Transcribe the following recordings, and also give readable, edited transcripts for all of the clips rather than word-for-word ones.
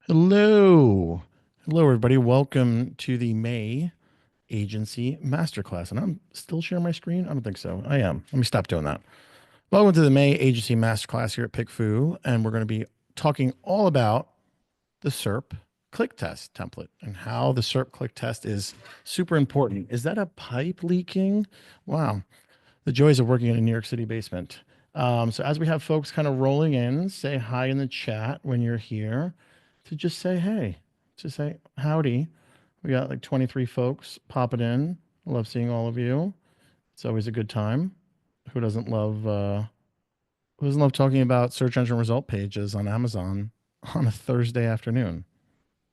Hello. Hello, everybody. Welcome to the May Agency Masterclass. And I'm still sharing my screen? I don't think so. I am. Let me stop doing that. Welcome to the May Agency Masterclass here at PickFu. And we're going to be talking all about the SERP click test template and how the SERP click test is super important. Is that a pipe leaking? Wow. The joys of working in a New York City basement. So as we have folks kind of rolling in, say hi in the chat when you're here, to just say hey, just say howdy. We got like 23 folks popping in. I love seeing all of you. It's always a good time. Who doesn't love who doesn't love talking about search engine result pages on Amazon on a Thursday afternoon?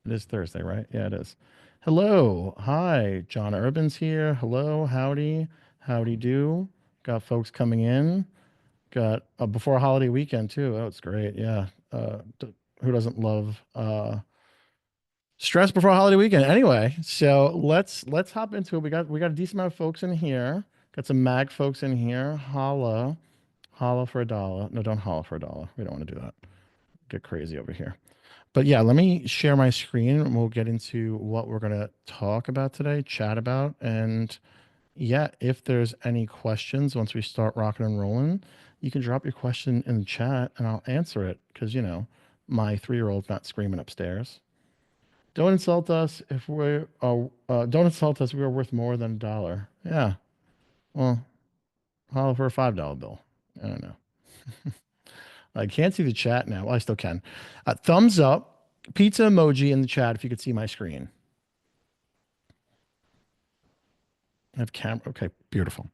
It is Thursday, right? Yeah, it is. Hello. Hi. John Urban's here. Hello. Howdy. Howdy do. Got folks coming in. Got a before a holiday weekend too. Oh, it's great. Yeah. Who doesn't love stress before a holiday weekend? Anyway, so let's hop into it. We got a decent amount of folks in here. Got some mag folks in here. Holla for a dollar. No, don't holla for a dollar. We don't want to do that. Get crazy over here. But yeah, let me share my screen and we'll get into what we're going to talk about today, chat about. And yeah, if there's any questions once we start rocking and rolling, you can drop your question in the chat and I'll answer it because, my 3-year-old's not screaming upstairs. Don't insult us if don't insult us. We are worth more than a dollar. Yeah. Well, holla for a $5 bill. I don't know. I can't see the chat now. Well, I still can. Thumbs up, pizza emoji in the chat if you could see my screen. I have camera. Okay, beautiful.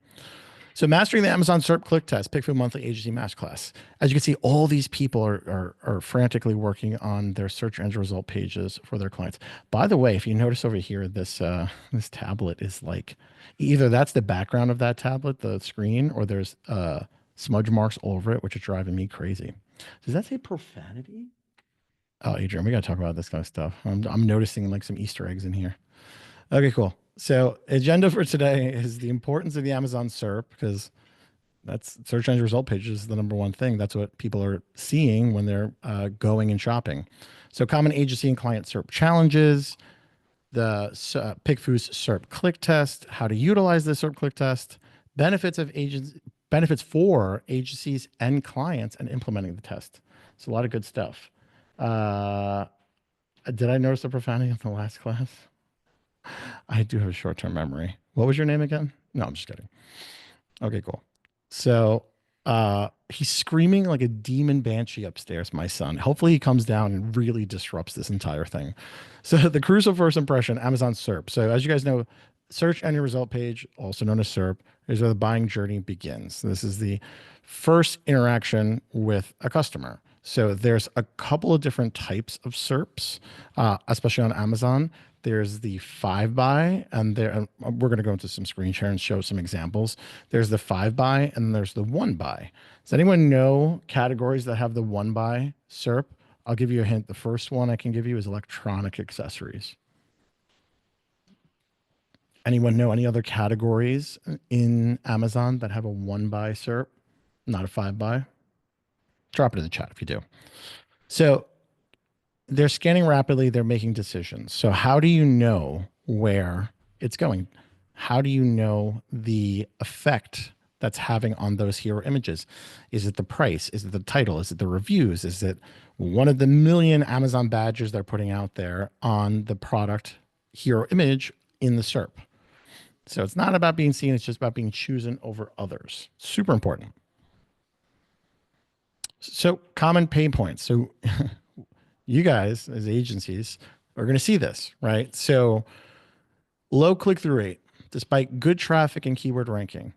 So mastering the Amazon SERP click test, PickFu Monthly Agency Masterclass. As you can see, all these people are frantically working on their search engine result pages for their clients. By the way, if you notice over here, this tablet is like either that's the background of that tablet, the screen, or there's smudge marks all over it, which are driving me crazy. Does that say profanity? Oh, Adrian, we got to talk about this kind of stuff. I'm noticing like some Easter eggs in here. Okay, cool. So agenda for today is the importance of the Amazon SERP because that's search engine result pages is the number one thing. That's what people are seeing when they're going and shopping. So common agency and client SERP challenges, the PickFu's SERP click test, how to utilize the SERP click test, benefits of agents, benefits for agencies and clients, and implementing the test. It's a lot of good stuff. Uh, did I notice the profanity in the last class? I do have a short-term memory. What was your name again? No, I'm just kidding. Okay, cool. So he's screaming like a demon banshee upstairs, my son. Hopefully he comes down and really disrupts this entire thing. So the crucial first impression, Amazon SERP. So as you guys know, search engine result page, also known as SERP, is where the buying journey begins. This is the first interaction with a customer. So there's a couple of different types of SERPs, especially on Amazon. There's the 5 by, and we're going to go into some screen share and show some examples. There's the 5 by, and there's the 1 by. Does anyone know categories that have the 1 by SERP? I'll give you a hint. The first one I can give you is electronic accessories. Anyone know any other categories in Amazon that have a 1 by SERP, not a 5 by? Drop it in the chat if you do. So they're scanning rapidly, they're making decisions. So how do you know where it's going? How do you know the effect that's having on those hero images? Is it the price? Is it the title? Is it the reviews? Is it one of the million Amazon badges they're putting out there on the product hero image in the SERP? So it's not about being seen, it's just about being chosen over others. Super important. So common pain points. So you guys as agencies are going to see this, right? So low click-through rate, despite good traffic and keyword ranking.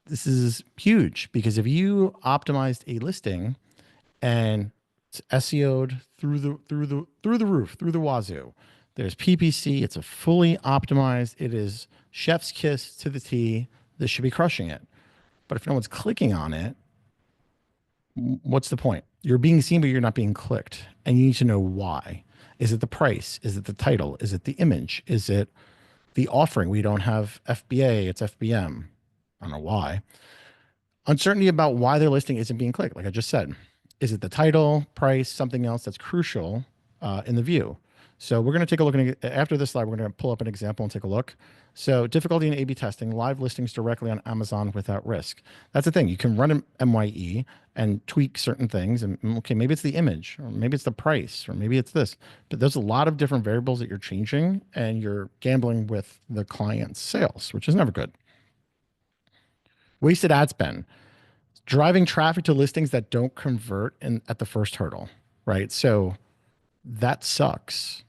This is huge because if you optimized a listing and it's SEO'd through the roof, through the wazoo, there's PPC, it's a fully optimized, it is chef's kiss to the T. This should be crushing it. But if no one's clicking on it, what's the point? You're being seen, but you're not being clicked. And you need to know why. Is it the price? Is it the title? Is it the image? Is it the offering? We don't have FBA, it's FBM. I don't know why. Uncertainty about why their listing isn't being clicked, like I just said. Is it the title, price, something else that's crucial in the view. So we're going to take a look at, after this slide, we're going to pull up an example and take a look. So difficulty in A/B testing, live listings directly on Amazon without risk. That's the thing. You can run an MYE and tweak certain things. And okay, maybe it's the image, or maybe it's the price, or maybe it's this. But there's a lot of different variables that you're changing, and you're gambling with the client's sales, which is never good. Wasted ad spend, driving traffic to listings that don't convert at the first hurdle, right? So that sucks.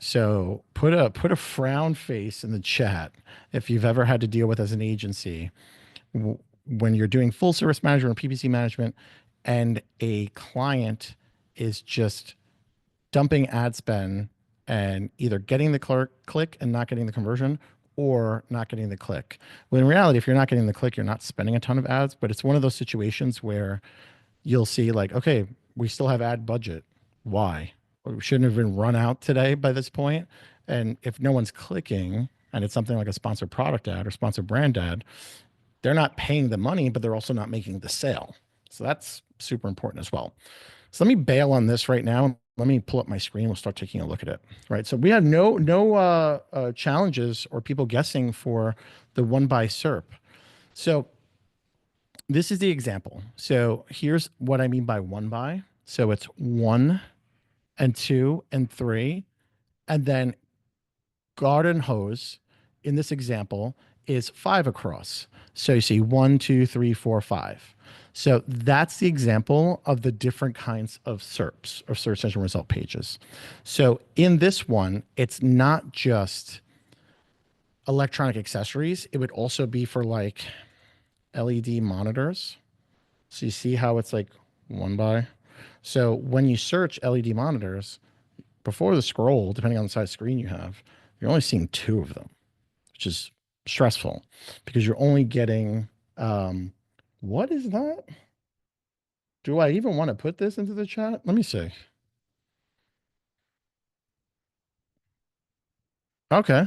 So put a frown face in the chat if you've ever had to deal with as an agency when you're doing full service management or PPC management and a client is just dumping ad spend and either getting the click and not getting the conversion or not getting the click. When in reality, if you're not getting the click, you're not spending a ton of ads, but it's one of those situations where you'll see like, okay, we still have ad budget. Why? We shouldn't have been run out today by this point. And if no one's clicking and it's something like a sponsored product ad or sponsored brand ad, they're not paying the money, but they're also not making the sale. So that's super important as well. So let me bail on this right now. Let me pull up my screen. We'll start taking a look at it. Right. So we had no challenges or people guessing for the one by SERP. So this is the example. So here's what I mean by one by. So it's 1 and 2 and 3, and then garden hose in this example is 5 across. So you see 1, 2, 3, 4, 5. So that's the example of the different kinds of SERPs or search engine result pages. So in this one, it's not just electronic accessories. It would also be for like LED monitors. So you see how it's like one by. So when you search LED monitors, before the scroll, depending on the size screen you have, you're only seeing 2 of them, which is stressful because you're only getting, what is that? Do I even want to put this into the chat? Let me see. Okay.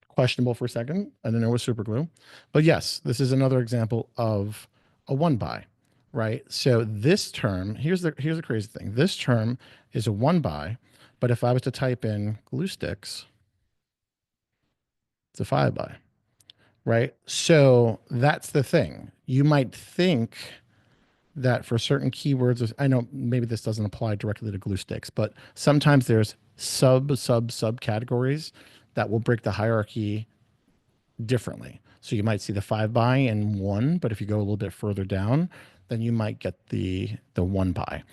Questionable for a second. I didn't know it was super glue. But yes, this is another example of a one by, right? So this term, here's the crazy thing. This term is a one by, but if I was to type in glue sticks, it's a 5 by, right? So that's the thing. You might think that for certain keywords, I know maybe this doesn't apply directly to glue sticks, but sometimes there's sub categories that will break the hierarchy differently. So you might see the 5 by in 1, but if you go a little bit further down, then you might get the 1 by.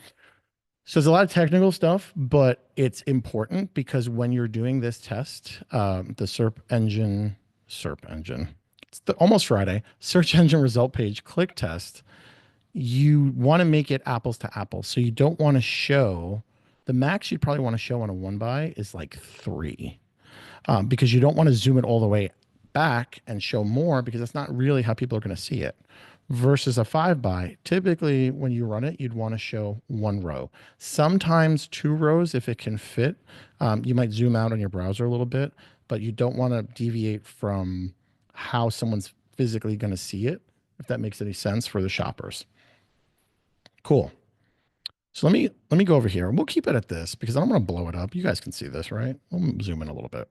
So there's a lot of technical stuff, but it's important because when you're doing this test, the SERP engine, it's almost Friday, search engine result page click test, you want to make it apples to apples. So you don't want to show, the max you'd probably want to show on a one by is like 3, because you don't want to zoom it all the way back and show more because that's not really how people are going to see it. Versus a 5 by, typically when you run it, you'd want to show 1 row. Sometimes 2 rows if it can fit. You might zoom out on your browser a little bit, but you don't want to deviate from how someone's physically going to see it, if that makes any sense for the shoppers. Cool. So let me go over here. We'll keep it at this because I don't want to blow it up. You guys can see this, right? We'll zoom in a little bit.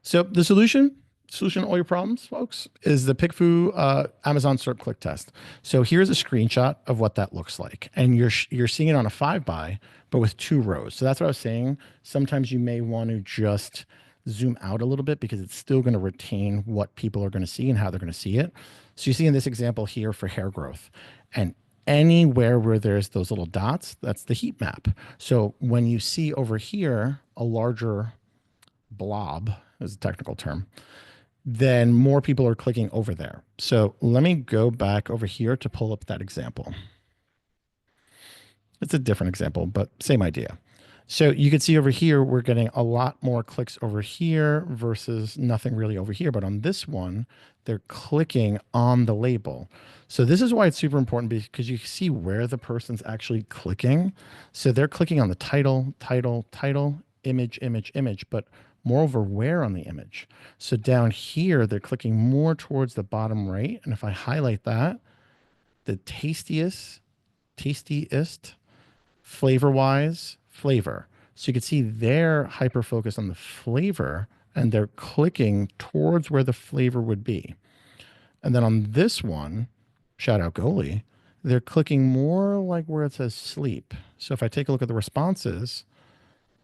So the solution to all your problems, folks, is the PickFu Amazon SERP click test. So here's a screenshot of what that looks like. And you're seeing it on a 5 by, but with 2 rows. So that's what I was saying. Sometimes you may want to just zoom out a little bit because it's still going to retain what people are going to see and how they're going to see it. So you see in this example here for hair growth. And anywhere where there's those little dots, that's the heat map. So when you see over here a larger blob, is a technical term, then more people are clicking over there. So let me go back over here to pull up that example. It's a different example, but same idea. So you can see over here, we're getting a lot more clicks over here versus nothing really over here. But on this one, they're clicking on the label. So this is why it's super important because you see where the person's actually clicking. So they're clicking on the title, image, but moreover, where on the image. So down here, they're clicking more towards the bottom right. And if I highlight that, the tastiest, flavor-wise, flavor. So you can see they're hyper focused on the flavor and they're clicking towards where the flavor would be. And then on this one, shout out goalie, they're clicking more like where it says sleep. So if I take a look at the responses,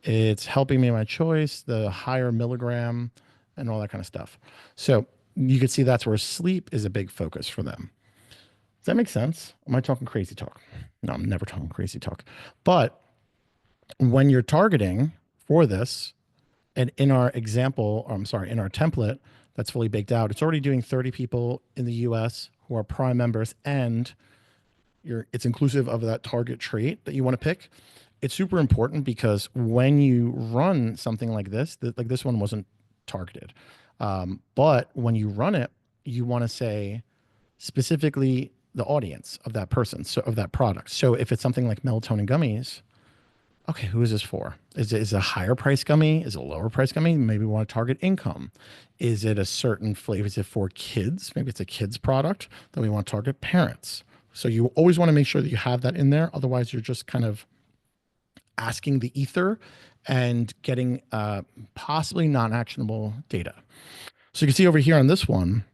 it's helping me in my choice, the higher milligram and all that kind of stuff. So you can see that's where sleep is a big focus for them. Does that make sense? Am I talking crazy talk? No, I'm never talking crazy talk. But when you're targeting for this, and in our example, or I'm sorry, in our template that's fully baked out, it's already doing 30 people in the US who are Prime members, and it's inclusive of that target trait that you want to pick. It's super important because when you run something like this, like this one wasn't targeted, but when you run it, you want to say specifically the audience of that person, so of that product. So if it's something like melatonin gummies, okay, who is this for? Is it a higher price gummy? Is it a lower price gummy? Maybe we want to target income. Is it a certain flavor? Is it for kids? Maybe it's a kids product. Then we want to target parents. So you always want to make sure that you have that in there. Otherwise, you're just kind of asking the ether and getting possibly non-actionable data. So you can see over here on this one,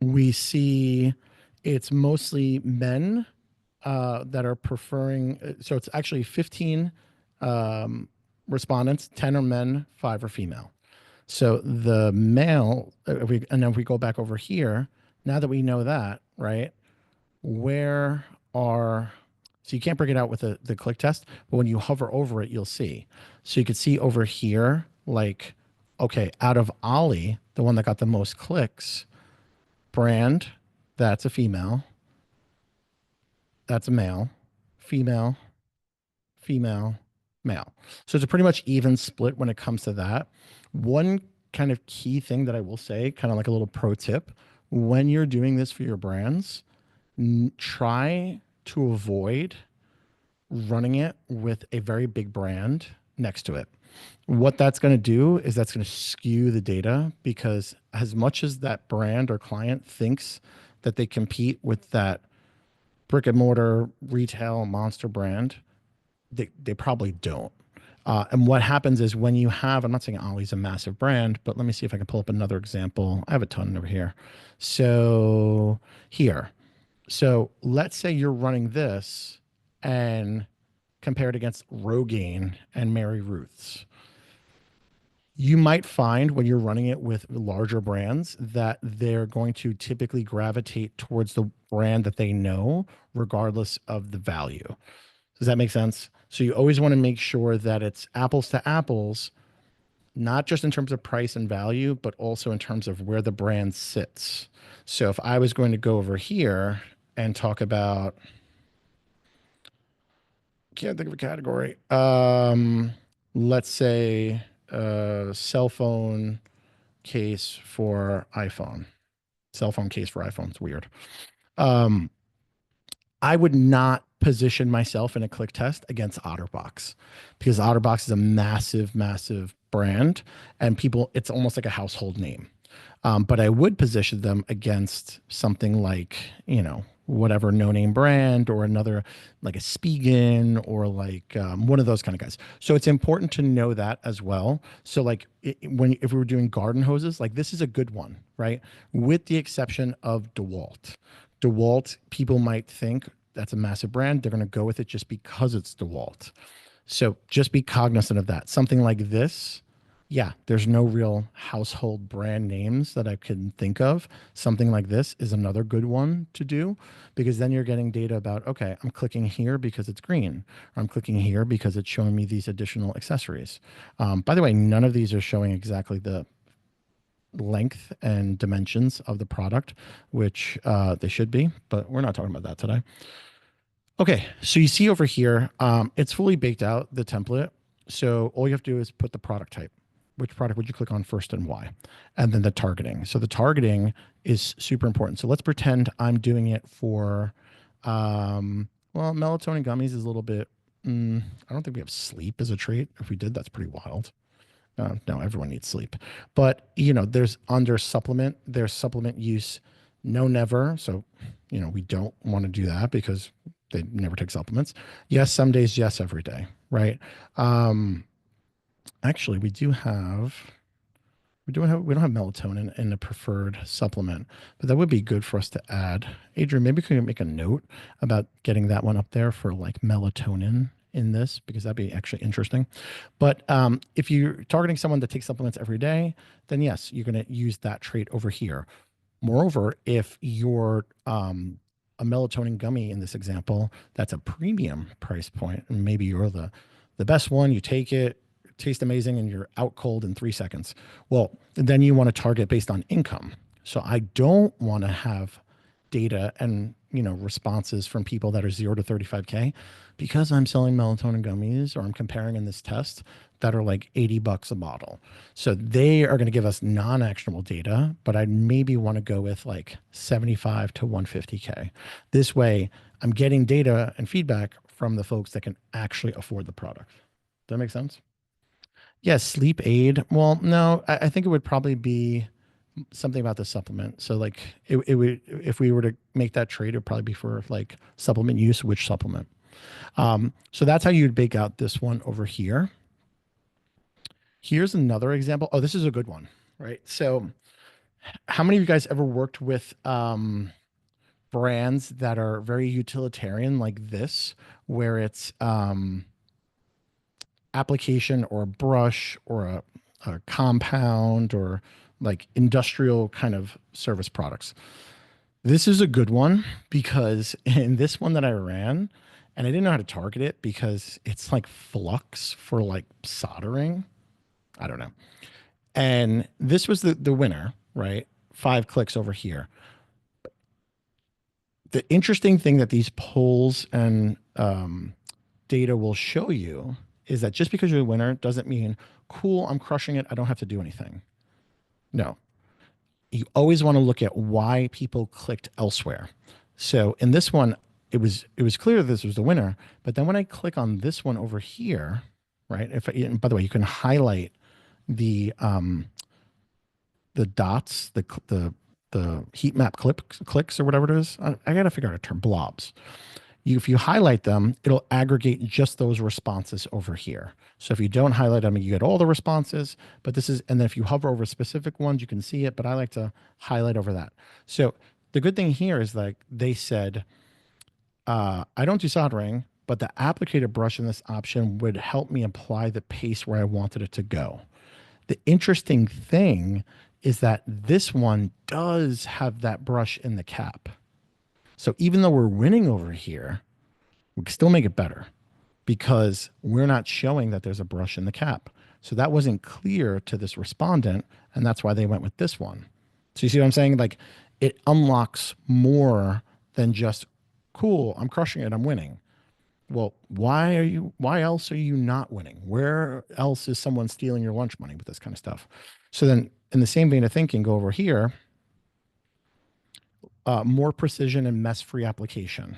we see it's mostly men that are preferring. So it's actually 15 respondents, 10 are men, 5 are female. So the male, and then if we go back over here, now that we know that, right, where are, so you can't break it out with the click test, but when you hover over it, you'll see. So you can see over here, like, okay, out of Ollie, the one that got the most clicks, brand, that's a female, that's a male, female, female, male. So it's a pretty much even split when it comes to that. One kind of key thing that I will say, kind of like a little pro tip, when you're doing this for your brands, try to avoid running it with a very big brand next to it. What that's going to do is that's going to skew the data, because as much as that brand or client thinks that they compete with that brick and mortar retail monster brand, they probably don't. And what happens is when you have, I'm not saying Ollie's a massive brand, but let me see if I can pull up another example. I have a ton over here. So here, so let's say you're running this and compare it against Rogaine and Mary Ruth's. You might find when you're running it with larger brands that they're going to typically gravitate towards the brand that they know, regardless of the value. Does that make sense? So you always want to make sure that it's apples to apples, not just in terms of price and value, but also in terms of where the brand sits. So if I was going to go over here and talk about, can't think of a category. Let's say cell phone case for iPhone. Cell phone case for iPhone. It's weird. Um, I would not position myself in a click test against OtterBox, because OtterBox is a massive, massive brand, and people, it's almost like a household name. But I would position them against something like, whatever no name brand, or another like a Spigen, or like one of those kind of guys. So it's important to know that as well. So like if we were doing garden hoses, like this is a good one, right? With the exception of DeWalt. DeWalt, people might think that's a massive brand. They're going to go with it just because it's DeWalt. So just be cognizant of that. Something like this, yeah, there's no real household brand names that I can think of. Something like this is another good one to do, because then you're getting data about, okay, I'm clicking here because it's green, or I'm clicking here because it's showing me these additional accessories. By the way, none of these are showing exactly the length and dimensions of the product, which they should be, but we're not talking about that today. Okay, so you see over here, it's fully baked out, the template. So all you have to do is put the product type. Which product would you click on first and why? And then the targeting. So the targeting is super important. So let's pretend I'm doing it for, well, melatonin gummies is a little bit, I don't think we have sleep as a trait. If we did, that's pretty wild. No, everyone needs sleep. But, there's under supplement, there's supplement use, no, never. So, we don't want to do that because They never take supplements. Yes, some days, yes, every day, right? Um, Actually, we don't have melatonin in the preferred supplement, but that would be good for us to add. Adrian, maybe we can make a note about getting that one up there for like melatonin in this, because that'd be actually interesting. But if you're targeting someone that takes supplements every day, then yes, you're going to use that trait over here. Moreover, if you're a melatonin gummy in this example, that's a premium price point, and maybe you're the best one. You take it, tastes amazing, and you're out cold in 3 seconds. Well, then you want to target based on income. So I don't want to have data and responses from people that are 0 to 35K, because I'm selling melatonin gummies or I'm comparing in this test that are like $80 a bottle. So they are going to give us non-actionable data, but I maybe want to go with like 75 to 150K. This way I'm getting data and feedback from the folks that can actually afford the product. Does that make sense? Yeah, sleep aid. Well, no, I think it would probably be something about the supplement. So like it would, if we were to make that trade, it would probably be for like supplement use, which supplement. So that's how you'd bake out this one over here. Here's another example. Oh, this is a good one, right? So how many of you guys ever worked with brands that are very utilitarian like this, where it's application or a brush or a compound or like industrial kind of service products? This is a good one, because in this one that I ran, and I didn't know how to target it because it's like flux for like soldering. I don't know. And this was the winner, right? 5 clicks over here. The interesting thing that these polls and data will show you is that just because you're the winner doesn't mean, cool, I'm crushing it, I don't have to do anything. No, you always want to look at why people clicked elsewhere. So in this one, it was clear this was the winner. But then when I click on this one over here, right? And by the way, you can highlight the dots, the heat map clicks or whatever it is. I got to figure out a term, blobs. If you highlight them, it'll aggregate just those responses over here. So if you don't highlight them, you get all the responses, but and then if you hover over specific ones, you can see it, but I like to highlight over that. So the good thing here is like they said, I don't do soldering, but the applicator brush in this option would help me apply the pace where I wanted it to go. The interesting thing is that this one does have that brush in the cap. So even though we're winning over here, we can still make it better because we're not showing that there's a brush in the cap. So that wasn't clear to this respondent, and that's why they went with this one. So you see what I'm saying? Like it unlocks more than just, cool, I'm crushing it, I'm winning. Well, why else are you not winning? Where else is someone stealing your lunch money with this kind of stuff? So then in the same vein of thinking, go over here, more precision and mess-free application.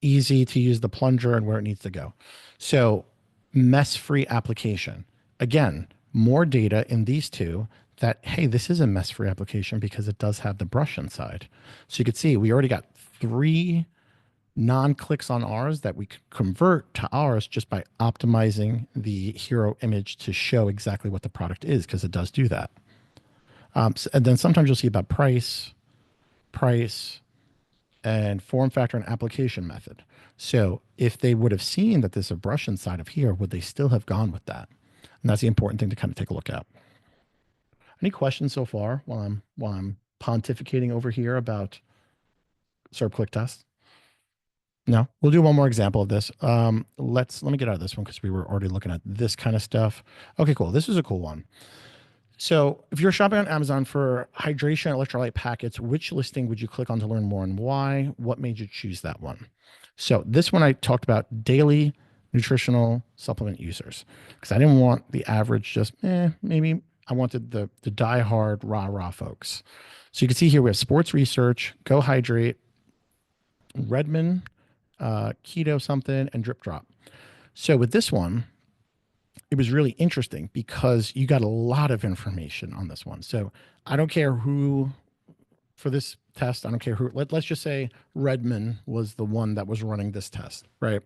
Easy to use the plunger and where it needs to go. So mess-free application. Again, more data in these two that, hey, this is a mess-free application because it does have the brush inside. So you could see we already got 3 non-clicks on ours that we could convert to ours just by optimizing the hero image to show exactly what the product is, because it does do that. And then sometimes you'll see about price, and form factor and application method. So if they would have seen that there's a brush inside of here, would they still have gone with that? And that's the important thing to kind of take a look at. Any questions so far while I'm pontificating over here about SERP click test? No, we'll do one more example of this. Let me get out of this one because we were already looking at this kind of stuff. Okay, cool. This is a cool one. So if you're shopping on Amazon for hydration electrolyte packets, which listing would you click on to learn more and why? What made you choose that one? So this one I talked about daily nutritional supplement users, because I didn't want the average just, maybe I wanted the diehard rah folks. So you can see here we have sports research, Go Hydrate, Redmond, keto something, and drip drop. So with this one, it was really interesting because you got a lot of information on this one. So I don't care who for this test, I don't care who, let's just say Redmond was the one that was running this test, right?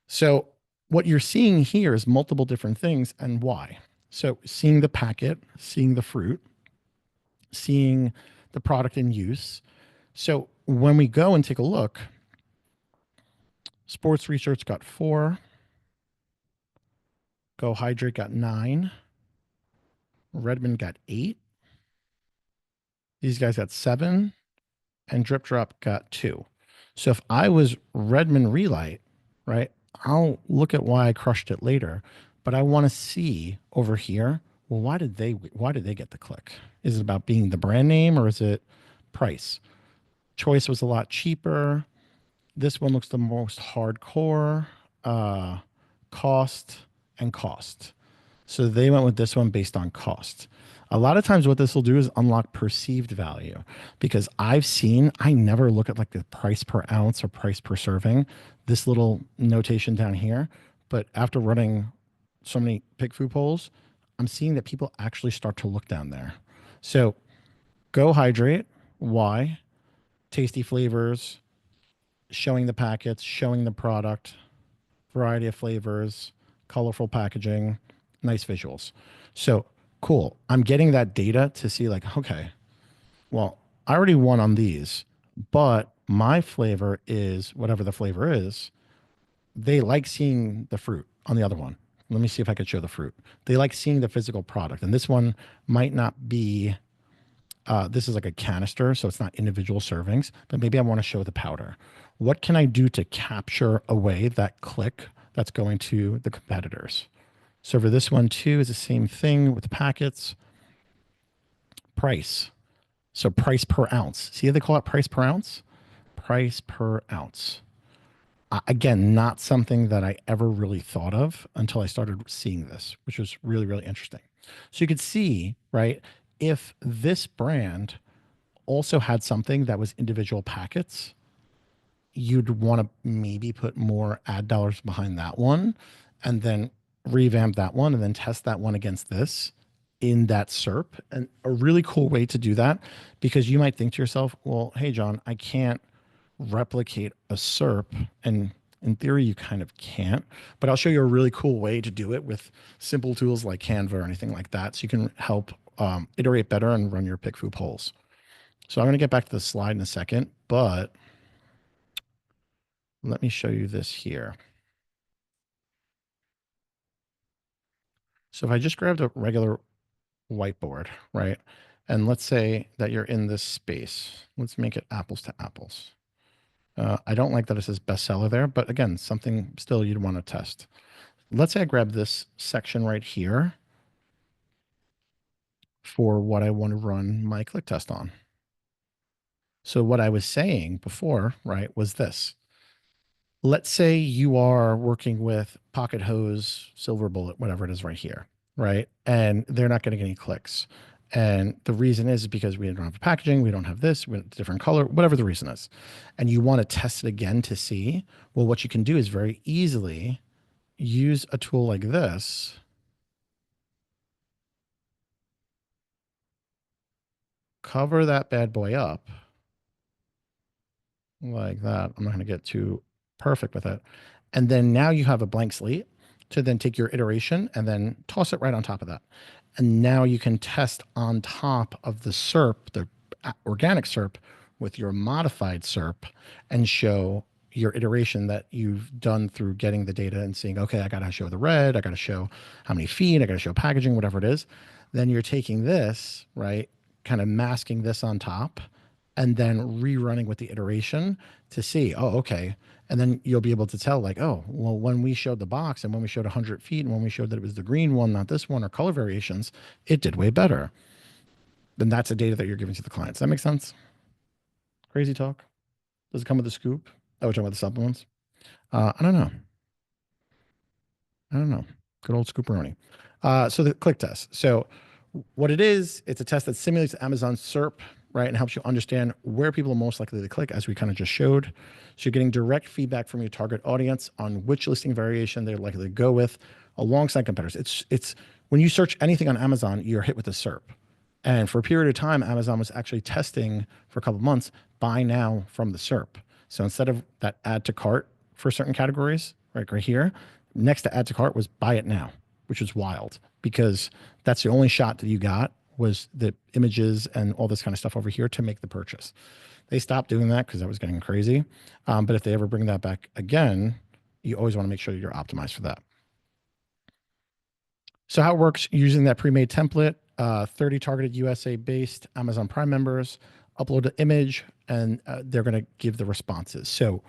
So what you're seeing here is multiple different things and why. So seeing the packet, seeing the fruit, seeing the product in use. So when we go and take a look, sports research got 4, Go Hydrate got 9, Redmond got 8, these guys got 7, and Drip Drop got 2. So if I was Redmond Relight, right, I'll look at why I crushed it later, but I want to see over here, well, why did they get the click? Is it about being the brand name or is it price? Choice was a lot cheaper. This one looks the most hardcore. Uh, cost and cost. So they went with this one based on cost. A lot of times what this will do is unlock perceived value because I never look at like the price per ounce or price per serving, this little notation down here. But after running so many PickFu polls, I'm seeing that people actually start to look down there. So Go Hydrate, why? Tasty flavors, showing the packets, showing the product, variety of flavors, colorful packaging, nice visuals. So cool. I'm getting that data to see like, okay, well, I already won on these, but my flavor is whatever the flavor is. They like seeing the fruit on the other one. Let me see if I could show the fruit. They like seeing the physical product. And this one might not be, this is like a canister, so it's not individual servings, but maybe I want to show the powder. What can I do to capture away that click that's going to the competitors? So for this one too, is the same thing with the packets. Price. So price per ounce. See how they call it price per ounce? Price per ounce. Again, not something that I ever really thought of until I started seeing this, which was really, really interesting. So you could see, right, if this brand also had something that was individual packets, you'd want to maybe put more ad dollars behind that one and then revamp that one and then test that one against this in that SERP. And a really cool way to do that, because you might think to yourself, well, hey, John, I can't replicate a SERP. And in theory, you kind of can't. But I'll show you a really cool way to do it with simple tools like Canva or anything like that. So you can help iterate better and run your PickFu polls. So I'm going to get back to the slide in a second, but let me show you this here. So if I just grabbed a regular whiteboard, right? And let's say that you're in this space. Let's make it apples to apples. I don't like that it says bestseller there, but again, something still you'd want to test. Let's say I grab this section right here for what I want to run my click test on. So what I was saying before, right, was this. Let's say you are working with Pocket Hose, Silver Bullet, whatever it is right here, right? And they're not getting any clicks. And the reason is because we don't have the packaging, we don't have this, we have a different color, whatever the reason is. And you want to test it again to see, well, what you can do is very easily use a tool like this. Cover that bad boy up like that. I'm not going to get too perfect with it. And then now you have a blank slate to then take your iteration and then toss it right on top of that. And now you can test on top of the SERP, the organic SERP, with your modified SERP and show your iteration that you've done through getting the data and seeing, okay, I got to show the red, I got to show how many feet, I got to show packaging, whatever it is. Then you're taking this, right, kind of masking this on top and then rerunning with the iteration to see, oh, okay. And then you'll be able to tell like, oh, well, when we showed the box and when we showed 100 feet and when we showed that it was the green one, not this one, or color variations, it did way better. Then that's the data that you're giving to the clients. Does that make sense? Crazy talk? Does it come with a scoop? Oh, we're talking about the supplements? I don't know. I don't know. Good old scooperoni. So the click test. So what it is, it's a test that simulates Amazon SERP, right? And helps you understand where people are most likely to click, as we kind of just showed. So you're getting direct feedback from your target audience on which listing variation they're likely to go with alongside competitors. It's when you search anything on Amazon, you're hit with a SERP. And for a period of time, Amazon was actually testing for a couple of months buy now from the SERP. So instead of that add to cart for certain categories, right here, next to add to cart was buy it now, which was wild because that's the only shot that you got was the images and all this kind of stuff over here to make the purchase. They stopped doing that because that was getting crazy. But if they ever bring that back again, you always want to make sure you're optimized for that. So how it works using that pre-made template, 30 targeted USA based Amazon Prime members upload an image and they're going to give the responses. So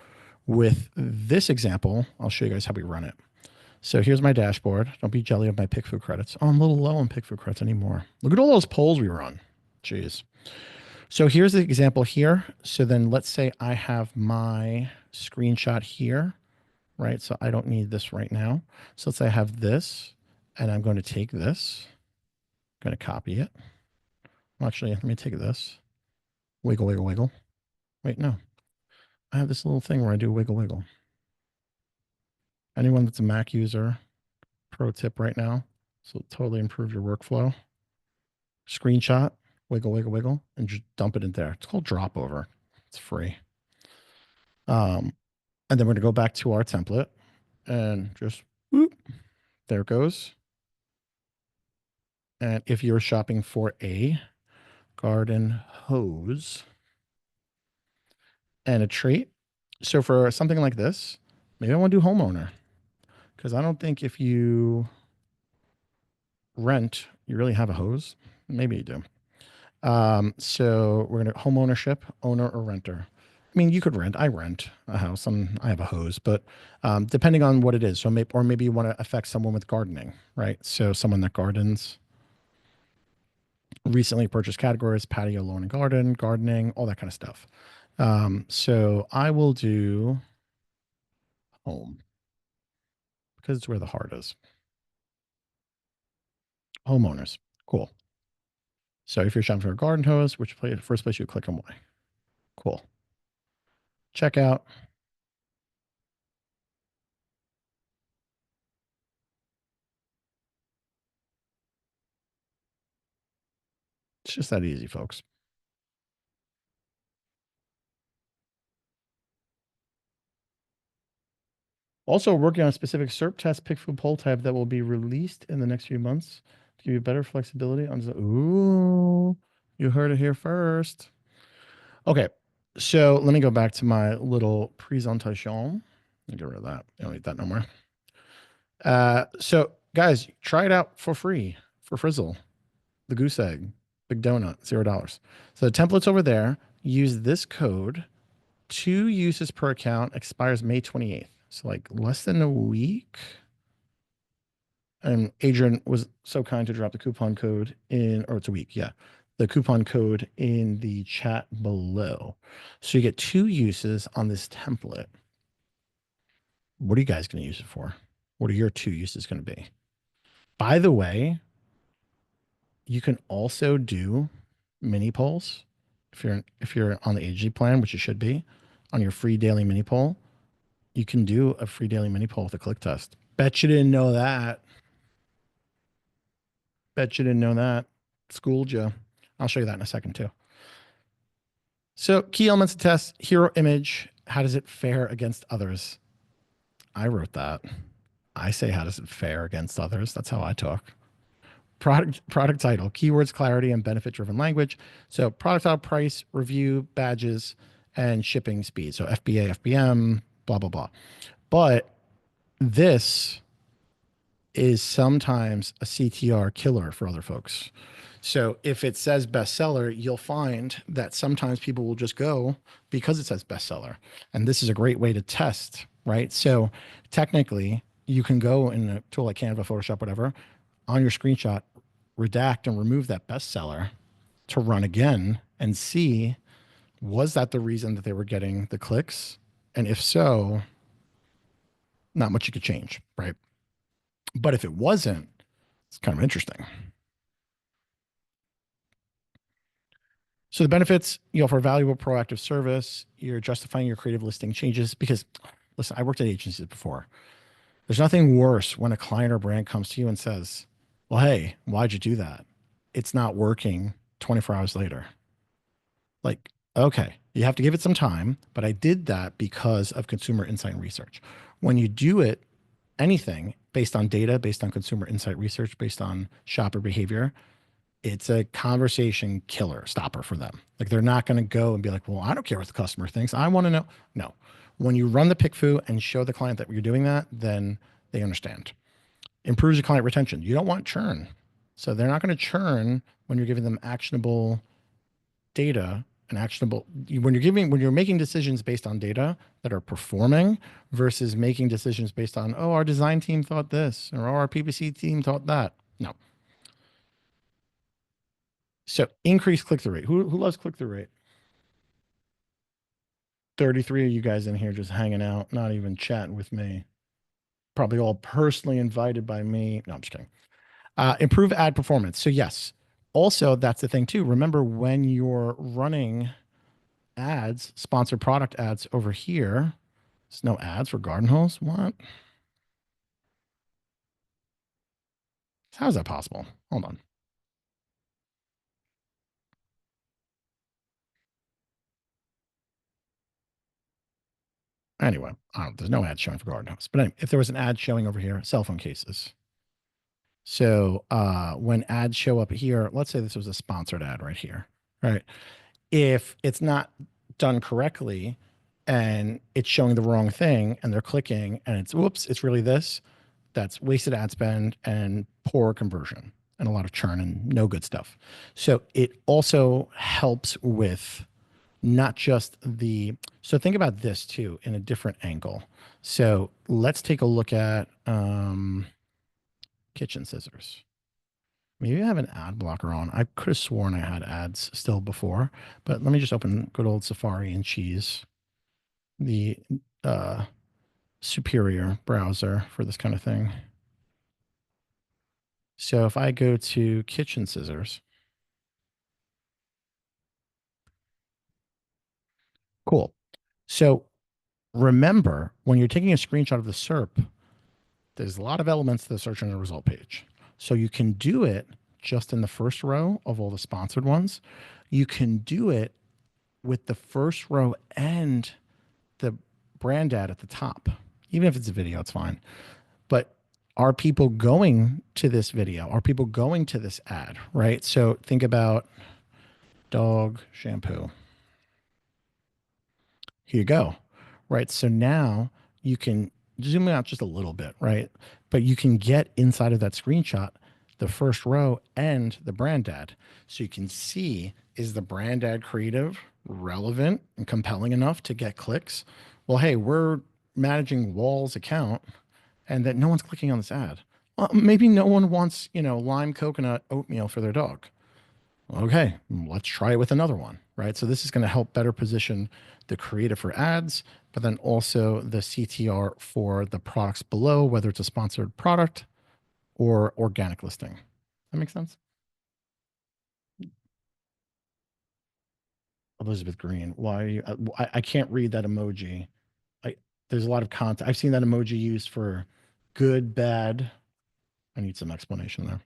with this example, I'll show you guys how we run it. So here's my dashboard. Don't be jelly of my PickFu credits. Oh, I'm a little low on PickFu credits anymore. Look at all those polls we run. Jeez. So here's the example here. So then let's say I have my screenshot here, right? So I don't need this right now. So let's say I have this and I'm going to take this, I'm going to copy it. Actually, let me take this, wiggle, wiggle, wiggle. Wait, no, I have this little thing where I do wiggle, wiggle. Anyone that's a Mac user, pro tip right now. So totally improve your workflow. Screenshot, wiggle, wiggle, wiggle, and just dump it in there. It's called drop over. It's free. And then we're going to go back to our template and just whoop, there it goes. And if you're shopping for a garden hose and a trait, so for something like this, maybe I want to do homeowner because I don't think if you rent, you really have a hose. Maybe you do. So we're going to home ownership, owner or renter. I mean, you could rent. I rent a house and I have a hose, but depending on what it is. So maybe, or maybe you want to affect someone with gardening, right? So someone that gardens, recently purchased categories, patio, lawn and garden, gardening, all that kind of stuff. So I will do home because it's where the heart is. Homeowners. Cool. So if you're shopping for a garden hose, which first place you click on why? Cool. Checkout. It's just that easy, folks. Also working on a specific SERP test PickFu poll type that will be released in the next few months to give you better flexibility on the, ooh, you heard it here first. Okay, so let me go back to my little presentation. Get rid of that. I don't need that no more. So guys, try it out for free for Frizzle, the goose egg, big donut, $0. So the template's over there. Use this code. 2 uses per account, expires May 28th. So like less than a week. And Adrian was so kind to drop the coupon code in, or it's a week, yeah. The coupon code in the chat below. So you get 2 uses on this template. What are you guys going to use it for? What are your 2 uses going to be? By the way, you can also do mini polls if you're on the AG plan, which you should be, on your free daily mini poll. You can do a free daily mini poll with a click test. Bet you didn't know that. Bet you didn't know that. Schooled you. I'll show you that in a second too. So key elements of test, hero image. How does it fare against others? I wrote that. I say, how does it fare against others? That's how I talk. Product title, keywords, clarity, and benefit driven language. So product title, price, review, badges, and shipping speed. So FBA, FBM, blah, blah, blah. But this is sometimes a CTR killer for other folks. So if it says bestseller, you'll find that sometimes people will just go because it says bestseller. And this is a great way to test, right? So technically, you can go in a tool like Canva, Photoshop, whatever, on your screenshot, redact and remove that bestseller to run again and see, was that the reason that they were getting the clicks? And if so, not much you could change, right? But if it wasn't, it's kind of interesting. So the benefits, you offer valuable proactive service. You're justifying your creative listing changes because, listen, I worked at agencies before. There's nothing worse when a client or brand comes to you and says, well, hey, why'd you do that? It's not working. 24 hours later. Like, okay, you have to give it some time, but I did that because of consumer insight and research. When you do it, anything based on data, based on consumer insight research, based on shopper behavior, it's a conversation killer stopper for them. Like they're not going to go and be like, well, I don't care what the customer thinks. I want to know. No. When you run the PickFu and show the client that you're doing that, then they understand. Improves your client retention. You don't want churn. So they're not going to churn when you're giving them actionable data and actionable when you're making decisions based on data that are performing versus making decisions based on, oh, our design team thought this or our PPC team thought that. No. So increase click-through rate. Who loves click-through rate? 33 of you guys in here just hanging out, not even chatting with me. Probably all personally invited by me. No, I'm just kidding. Improve ad performance. So yes. Also, that's the thing too. Remember when you're running ads, sponsored product ads over here, there's no ads for garden hose. What? How is that possible? Hold on. Anyway, there's no ad showing for garden hose. But anyway, if there was an ad showing over here, cell phone cases. So when ads show up here, let's say this was a sponsored ad right here, right? If it's not done correctly and it's showing the wrong thing and they're clicking and it's, whoops, it's really this, that's wasted ad spend and poor conversion and a lot of churn and no good stuff. So it also helps with not just so think about this too in a different angle. So let's take a look at kitchen scissors. Maybe I have an ad blocker on. I could have sworn I had ads still before, but let me just open good old Safari and Cheese, the uh, superior browser for this kind of thing. So if I go to kitchen scissors, cool. So remember, when you're taking a screenshot of the SERP, there's a lot of elements to the search engine result page. So you can do it just in the first row of all the sponsored ones. You can do it with the first row and the brand ad at the top. Even if it's a video, it's fine. But are people going to this video? Are people going to this ad, right? So think about dog shampoo. Here you go, right? So now you can zoom out just a little bit, right? But you can get inside of that screenshot the first row and the brand ad. So you can see, is the brand ad creative, relevant, and compelling enough to get clicks? Well, hey, we're managing Wall's account and that no one's clicking on this ad. Well, maybe no one wants, lime coconut oatmeal for their dog. Okay, let's try it with another one, right? So this is going to help better position the creative for ads, but then also the CTR for the products below, whether it's a sponsored product or organic listing. That makes sense? Elizabeth Green, why are you, I can't read that emoji. I, there's a lot of content. I've seen that emoji used for good, bad. I need some explanation there.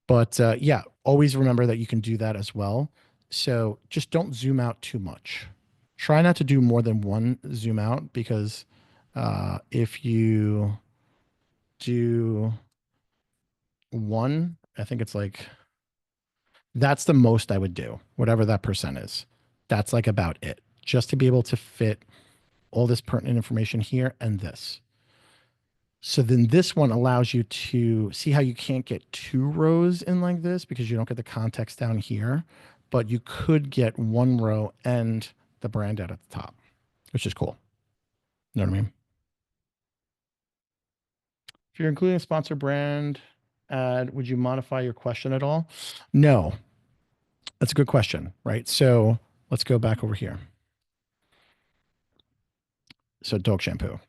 But yeah, always remember that you can do that as well. So just don't zoom out too much. Try not to do more than one zoom out because if you do one, I think it's like that's the most I would do, whatever that percent is. That's like about it, just to be able to fit all this pertinent information here and this. So then this one allows you to see how you can't get two rows in like this because you don't get the context down here, but you could get one row and the brand ad at the top, which is cool. You know what I mean? If you're including a sponsor brand ad, would you modify your question at all? No, that's a good question, right? So let's go back over here. So dog shampoo.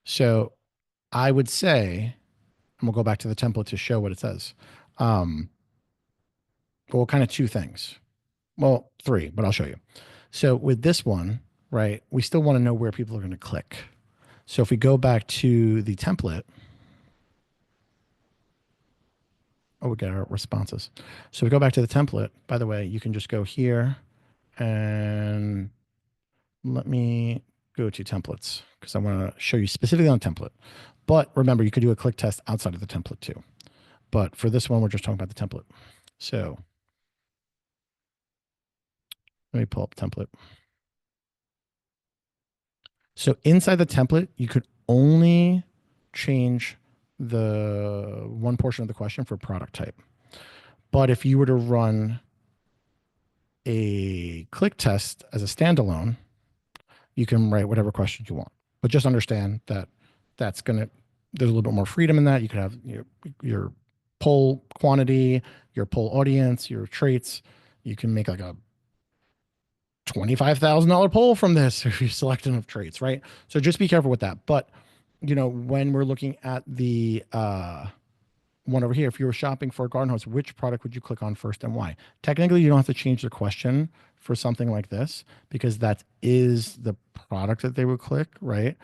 So I would say, and we'll go back to the template to show what it says. Well, kind of two things. Well, three, but I'll show you. So with this one, right, we still want to know where people are going to click. So if we go back to the template, Oh, we got our responses. So we go back to the template. By the way, you can just go here and let me go to templates because I want to show you specifically on template. But remember, you could do a click test outside of the template too. But for this one, we're just talking about the template. So let me pull up the template. So inside the template, you could only change the one portion of the question for product type. But if you were to run a click test as a standalone, you can write whatever questions you want. But just understand that that's going to, there's a little bit more freedom in that. You could have your poll quantity, your poll audience, your traits. You can make like a $25,000 poll from this if you select enough traits, right? So just be careful with that. But, you know, when we're looking at the one over here, if you were shopping for a garden hose, which product would you click on first and why? Technically, you don't have to change the question for something like this because that is the product that they would click, right?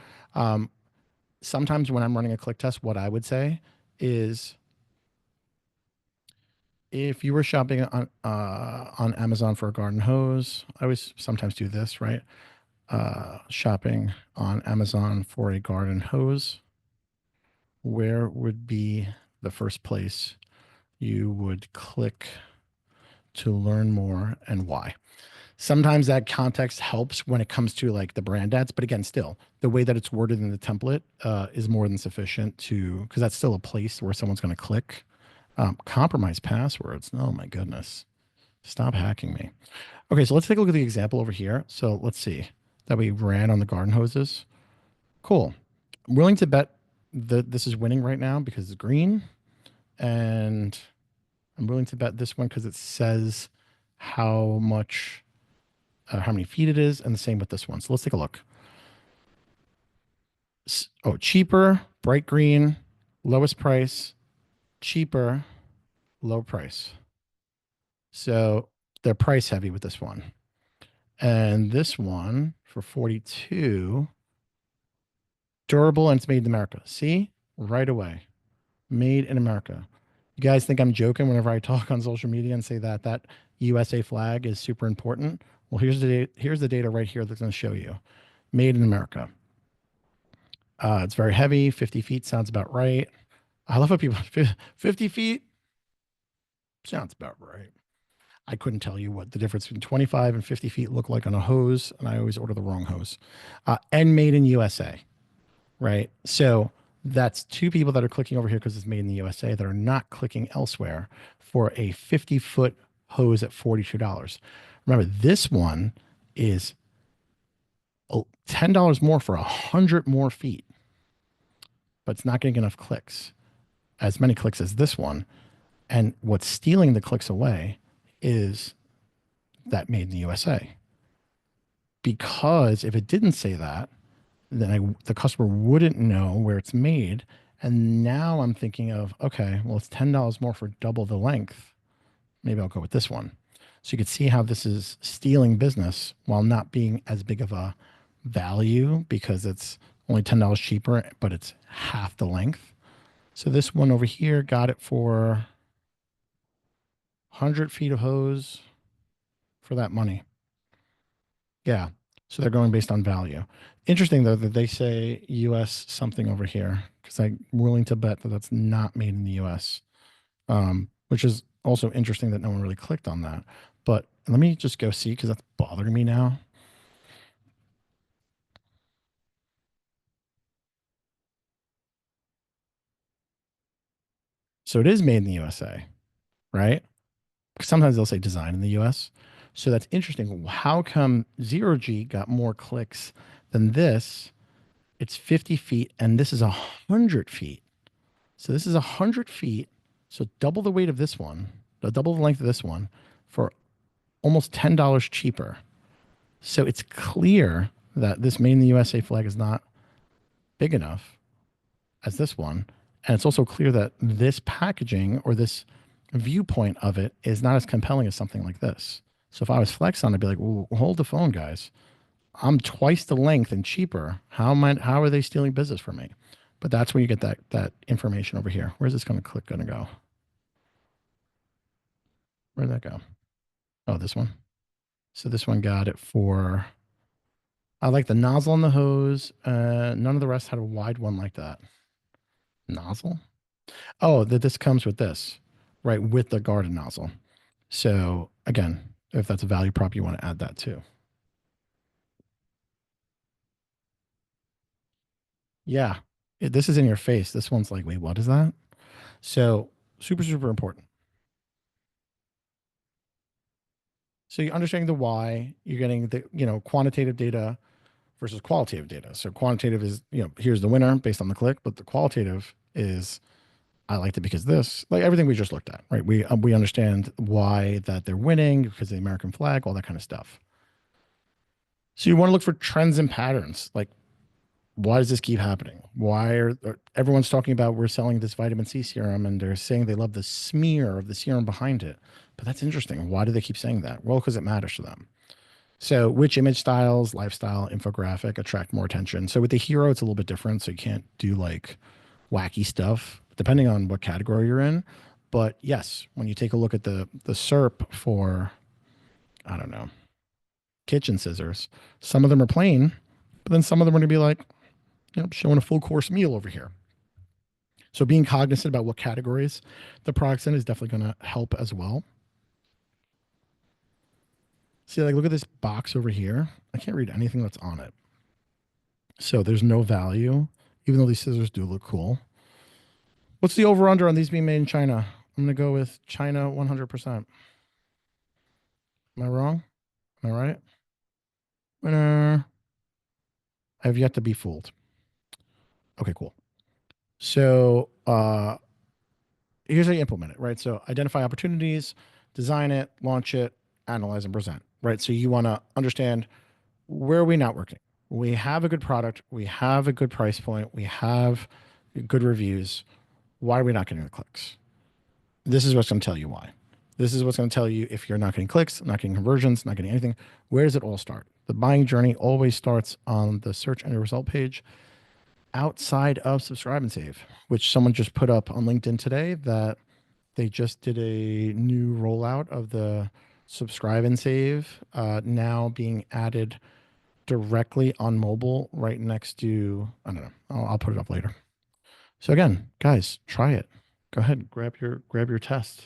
Sometimes when I'm running a click test, what I would say is if you were shopping on Amazon for a garden hose, I always sometimes do this, right? Shopping on Amazon for a garden hose, where would be the first place you would click to learn more and why? Sometimes that context helps when it comes to like the brand ads, but again, still the way that it's worded in the template is more than sufficient to, because that's still a place where someone's going to click. Compromise passwords. Oh my goodness. Stop hacking me. Okay, so let's take a look at the example over here. So let's see that we ran on the garden hoses. Cool. I'm willing to bet that this is winning right now because it's green. And I'm willing to bet this one because it says how much, how many feet it is, and the same with this one. So let's take a look. Oh, cheaper, bright green, lowest price, cheaper, low price. So they're price heavy with this one. And this one for 42, durable, and it's made in America. See? Right away. Made in America. You guys think I'm joking whenever I talk on social media and say that that USA flag is super important? Well, here's the data right here that's going to show you. Made in America. It's very heavy. 50 feet sounds about right. I love how people 50 feet sounds about right. I couldn't tell you what the difference between 25 and 50 feet look like on a hose, and I always order the wrong hose. And made in USA, right? So that's two people that are clicking over here because it's made in the USA that are not clicking elsewhere for a 50-foot hose at $42. Remember, this one is $10 more for 100 more feet, but it's not getting enough clicks, as many clicks as this one. And what's stealing the clicks away is that made in the USA. Because if it didn't say that, then the customer wouldn't know where it's made. And now I'm thinking of, okay, well, it's $10 more for double the length. Maybe I'll go with this one. So you can see how this is stealing business while not being as big of a value because it's only $10 cheaper, but it's half the length. So this one over here got it for 100 feet of hose for that money. Yeah. So they're going based on value. Interesting, though, that they say US something over here because I'm willing to bet that that's not made in the US, which is also interesting that no one really clicked on that. But let me just go see because that's bothering me now. So it is made in the USA, right? Sometimes they'll say design in the US. So that's interesting. How come Zero G got more clicks than this? It's 50 feet and this is 100 feet. So this is 100 feet. So double the weight of this one, double the length of this one for almost $10 cheaper. So it's clear that this made in the USA flag is not big enough as this one. And it's also clear that this packaging or this viewpoint of it is not as compelling as something like this. So if I was Flex on, I'd be like, well, hold the phone, guys. I'm twice the length and cheaper. How are they stealing business from me? But that's where you get that information over here. Where's this going to go? Where'd that go? Oh, this one. So this one got it for, I like the nozzle on the hose. None of the rest had a wide one like that. Nozzle? Oh, that this comes with this, right? With the garden nozzle. So again, if that's a value prop, you want to add that too. Yeah. This is in your face. This one's like, wait, what is that? So super, super important. So you're understanding the why, you're getting the, quantitative data versus qualitative data. So quantitative is, here's the winner based on the click, but the qualitative is I liked it because this, like everything we just looked at, right? We understand why that they're winning because of the American flag, all that kind of stuff. So you want to look for trends and patterns. Like, why does this keep happening? Why are everyone's talking about we're selling this vitamin C serum and they're saying they love the smear of the serum behind it. But that's interesting. Why do they keep saying that? Well, because it matters to them. So, which image styles, lifestyle, infographic attract more attention? So, with the hero, it's a little bit different. So, you can't do like wacky stuff depending on what category you're in. But yes, when you take a look at the SERP for, I don't know, kitchen scissors, some of them are plain, but then some of them are going to be like, showing a full course meal over here. So, being cognizant about what categories the product's in is definitely going to help as well. See, like, look at this box over here. I can't read anything that's on it. So there's no value, even though these scissors do look cool. What's the over under on these being made in China? I'm going to go with China 100%. Am I wrong? Am I right? Winner. I have yet to be fooled. Okay, cool. So here's how you implement it, right? So identify opportunities, design it, launch it, analyze, and present, right? So you want to understand where are we not working? We have a good product, we have a good price point, we have good reviews. Why are we not getting the clicks? This is what's going to tell you why. This is what's going to tell you if you're not getting clicks, not getting conversions, not getting anything. Where does it all start? The buying journey always starts on the search and result page outside of subscribe and save, which someone just put up on LinkedIn today that they just did a new rollout of the subscribe and save now being added directly on mobile right next to, I don't know, I'll put it up later. So again, guys, try it. Go ahead, grab your test.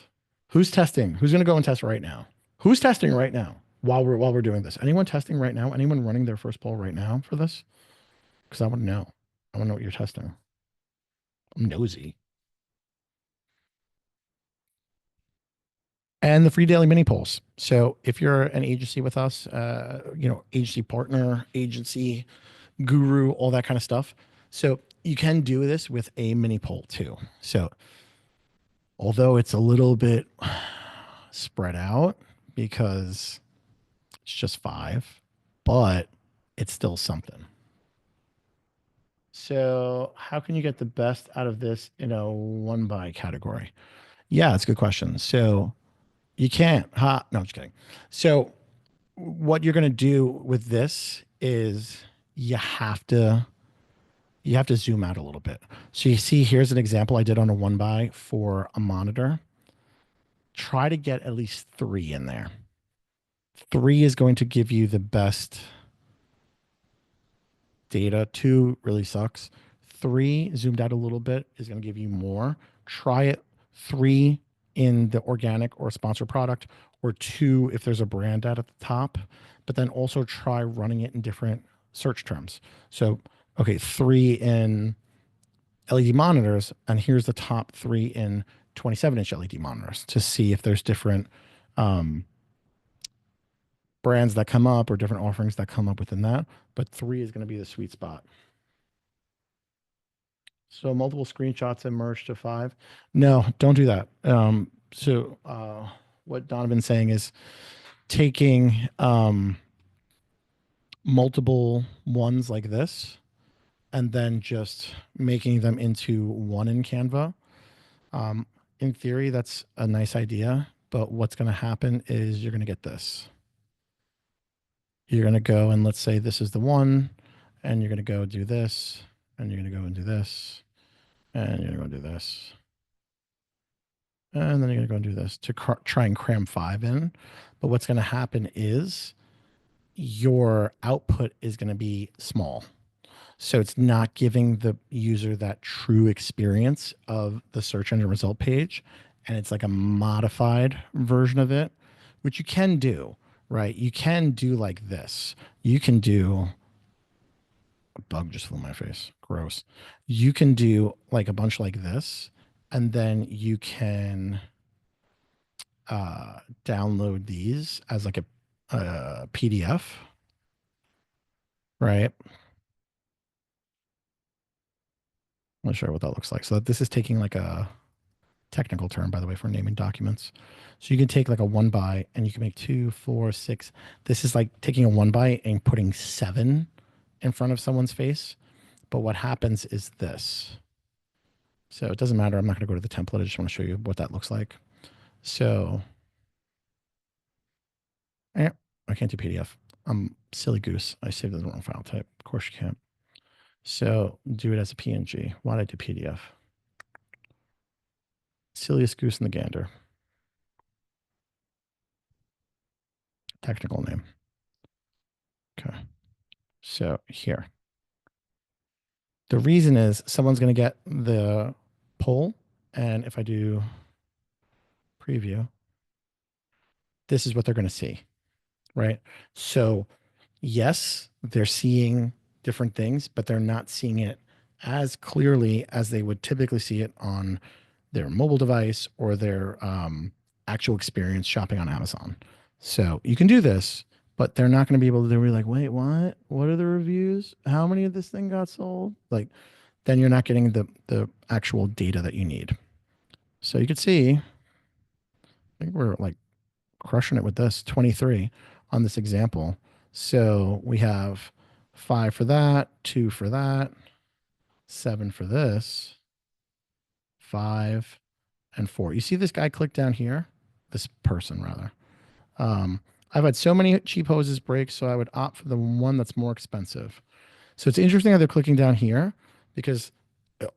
Who's testing? Who's going to go and test right now? Who's testing right now while we're doing this? Anyone testing right now? Anyone running their first poll right now for this? Because I want to know. I want to know what you're testing. I'm nosy. And the free daily mini polls. So if you're an agency with us, agency partner, agency guru, all that kind of stuff. So you can do this with a mini poll too. So although it's a little bit spread out because it's just five, but it's still something. So, how can you get the best out of this in a one buy category? Yeah, it's a good question. So, you can't. No, I'm just kidding. So, what you're going to do with this is you have to you have to zoom out a little bit. So you see, here's an example I did on a one buy for a monitor. Try to get at least three in there. Three is going to give you the best data. Two really sucks. Three, zoomed out a little bit, is going to give you more. Try it. Three in the organic or sponsor product, or two if there's a brand ad at the top. But then also try running it in different search terms. So, okay, three in LED monitors, and here's the top three in 27-inch LED monitors to see if there's different um, brands that come up or different offerings that come up within that. But three is going to be the sweet spot. So multiple screenshots and merge to five. No, don't do that. What Donovan's saying is taking multiple ones like this and then just making them into one in Canva. In theory, that's a nice idea, but what's going to happen is you're going to get this. You're going to go and let's say this is the one, and you're going to go do this, and you're going to go and do this, and you're going to go do this. And then you're going to go and do this to try and cram 5 in. But what's going to happen is your output is going to be small. So it's not giving the user that true experience of the search engine result page. And it's like a modified version of it, which you can do, right? You can do like this. You can do a bug just flew in my face. Gross. You can do like a bunch like this, and then you can download these as like a PDF, right? I'll show you what that looks like. So this is taking like a technical term, by the way, for naming documents. So you can take like a 1 by and you can make 2, 4, 6. This is like taking a 1 by and putting 7 in front of someone's face. But what happens is this. So it doesn't matter. I'm not going to go to the template. I just want to show you what that looks like. So I can't do PDF. I'm silly goose. I saved it in the wrong file type. Of course you can't. So do it as a PNG. Why did I do PDF? Silliest goose in the gander. Technical name. Okay. So here. The reason is someone's going to get the poll. And if I do preview, this is what they're going to see, right? So yes, they're seeing different things, but they're not seeing it as clearly as they would typically see it on their mobile device or their actual experience shopping on Amazon. So you can do this, but they're not going to be able to be like, wait, what? What are the reviews? How many of this thing got sold? Like, then you're not getting the actual data that you need. So you can see, I think we're like crushing it with this 23 on this example. So we have 5 for that, 2 for that, 7 for this, 5 and 4. You see this guy click down here? This person rather. I've had so many cheap hoses break, so I would opt for the one that's more expensive. So it's interesting how they're clicking down here because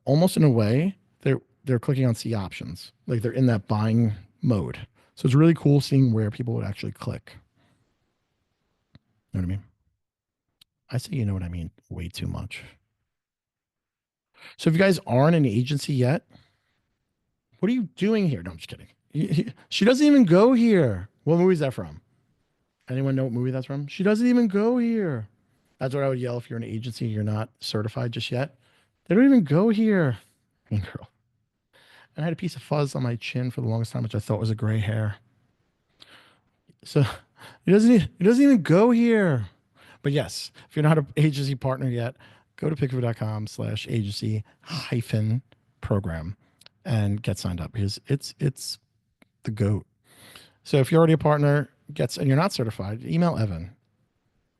almost in a way they're clicking on see options, like they're in that buying mode. So it's really cool seeing where people would actually click. You know what I mean? I say you know what I mean way too much. So if you guys aren't an agency yet, what are you doing here? No, I'm just kidding. She doesn't even go here. What movie is that from? Anyone know what movie that's from? She doesn't even go here. That's what I would yell if you're an agency and you're not certified just yet. They don't even go here. Mean girl. And I had a piece of fuzz on my chin for the longest time, which I thought was a gray hair. So he doesn't even go here. But yes, if you're not an agency partner yet, go to pickfu.com/agency hyphen program and get signed up because it's the goat. So if you're already a partner, and you're not certified, email Evan.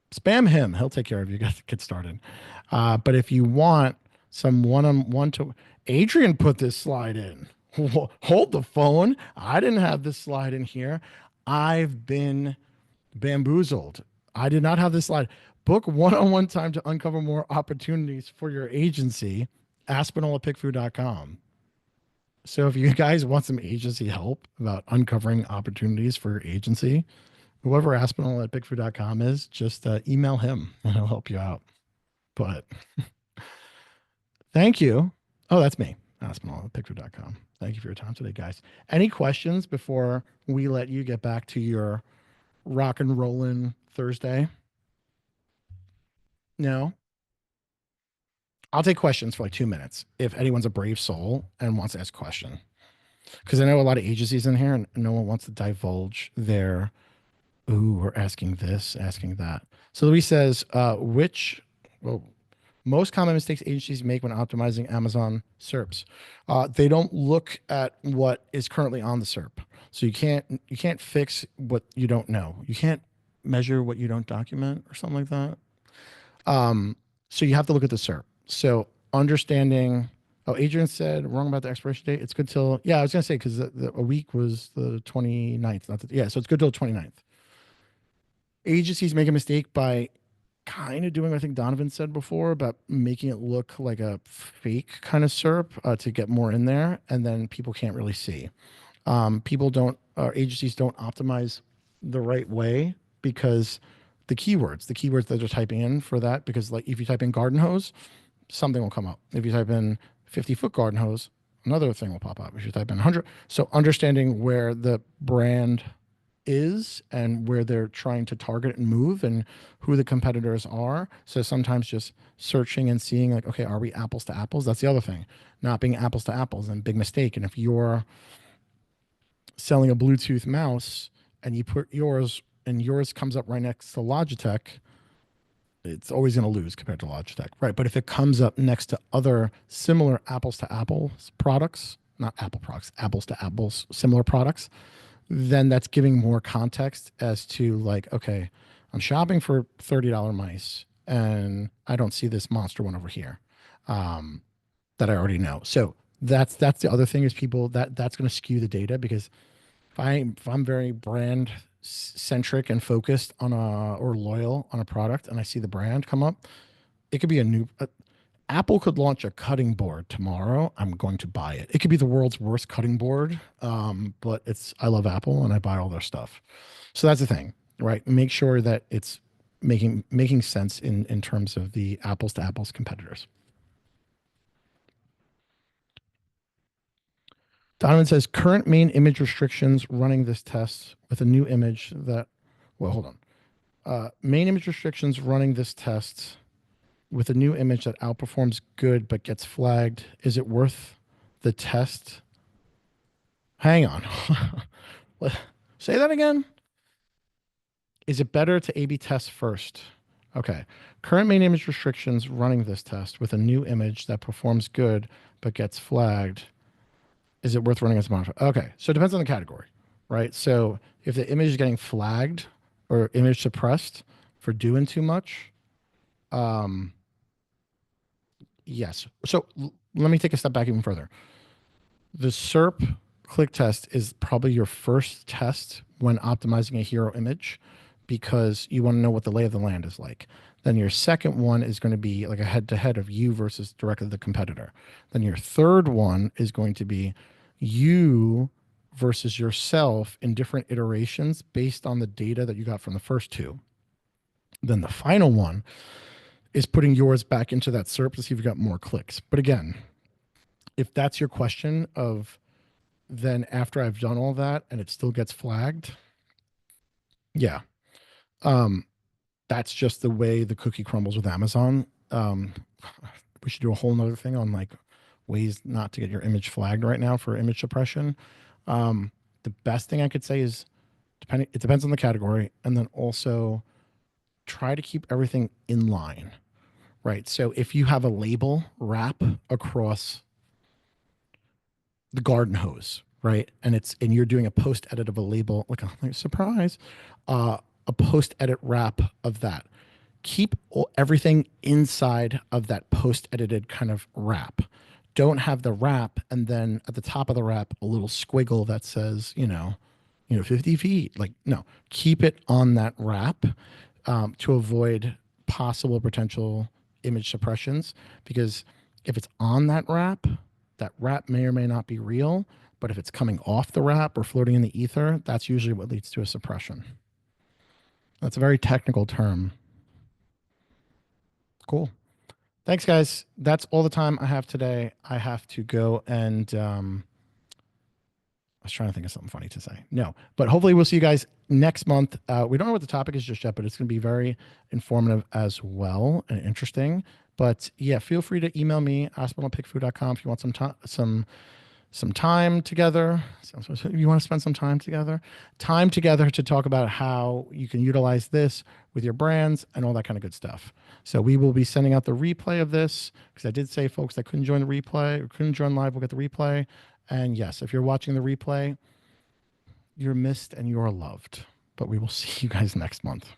Spam him. He'll take care of you. Get started. But if you want some one-on-one to Adrian put this slide in. Hold the phone. I didn't have this slide in here. I've been bamboozled. I did not have this slide. Book one-on-one time to uncover more opportunities for your agency. Aspinall at pickfu.com. So if you guys want some agency help about uncovering opportunities for your agency, whoever Aspinall at pickfu.com is, just email him and he'll help you out. But thank you. Oh, that's me, Aspinall at pickfu.com. Thank you for your time today, guys. Any questions before we let you get back to your rock and rollin' Thursday? No? I'll take questions for like 2 minutes if anyone's a brave soul and wants to ask a question. Because I know a lot of agencies in here and no one wants to divulge their, ooh, we're asking this, asking that. So Louise says, well, most common mistakes agencies make when optimizing Amazon SERPs. They don't look at what is currently on the SERP. So you can't fix what you don't know. You can't measure what you don't document or something like that. So you have to look at the SERP. So understanding, oh, Adrian said wrong about the expiration date. It's good till, yeah, I was going to say, because a week was the 29th. Yeah, so it's good till the 29th. Agencies make a mistake by kind of doing what I think Donovan said before about making it look like a fake kind of SERP to get more in there. And then people can't really see. People don't, agencies don't optimize the right way because the keywords that they're typing in for that, because like if you type in garden hose, something will come up. If you type in 50-foot garden hose, another thing will pop up. If you type in 100, so understanding where the brand is and where they're trying to target and move and who the competitors are. So sometimes just searching and seeing like, okay, are we apples to apples? That's the other thing. Not being apples to apples and big mistake. And if you're selling a Bluetooth mouse and you put yours and yours comes up right next to Logitech, it's always going to lose compared to Logitech, right? But if it comes up next to other similar apples to apples products, not Apple products, apples to apples, similar products, then that's giving more context as to like, okay, I'm shopping for $30 mice and I don't see this monster one over here that I already know. So that's the other thing is people that's going to skew the data because if I'm very brand centric and focused on a or loyal on a product and I see the brand come up, it could be a new Apple could launch a cutting board tomorrow. I'm going to buy it. It could be the world's worst cutting board, but it's I love Apple and I buy all their stuff. So that's the thing, right? Make sure that it's making sense in terms of the apples to apples competitors. Donovan says current main image restrictions running this test with a new image that. Well, hold on. Main image restrictions running this test with a new image that outperforms good but gets flagged. Is it worth the test? Hang on. Say that again. Is it better to A/B test first? Okay. Current main image restrictions running this test with a new image that performs good but gets flagged. Is it worth running as a modifier? Okay. So it depends on the category, right? So if the image is getting flagged or image suppressed for doing too much, um, yes. So let me take a step back even further. The SERP click test is probably your first test when optimizing a hero image because you want to know what the lay of the land is like. Then your second one is going to be like a head to head of you versus directly the competitor. Then your third one is going to be you versus yourself in different iterations based on the data that you got from the first two. Then the final one is putting yours back into that SERP to see if you got more clicks. But again, if that's your question of then after I've done all that and it still gets flagged, yeah, um, that's just the way the cookie crumbles with Amazon. We should do a whole nother thing on like ways not to get your image flagged right now for image suppression. The best thing I could say is it depends on the category, and then also try to keep everything in line, right? So if you have a label wrap across the garden hose, right? And you're doing a post edit of a label, like a surprise, a post edit wrap of that. Keep everything inside of that post edited kind of wrap. Don't have the wrap and then at the top of the wrap a little squiggle that says 50 feet. Like no, keep it on that wrap to avoid possible potential image suppressions because if it's on that wrap may or may not be real, but if it's coming off the wrap or floating in the ether, that's usually what leads to a suppression. That's a very technical term. Cool. Thanks, guys. That's all the time I have today. I have to go and I was trying to think of something funny to say. No, but hopefully we'll see you guys next month. We don't know what the topic is just yet, but it's going to be very informative as well and interesting. But yeah, feel free to email me, aspinallpickfu.com if you want some time together. So you want to spend some time together to talk about how you can utilize this with your brands and all that kind of good stuff. So we will be sending out the replay of this because I did say folks that couldn't join the replay or couldn't join live will get the replay. And yes, if you're watching the replay, you're missed and you're loved. But we will see you guys next month.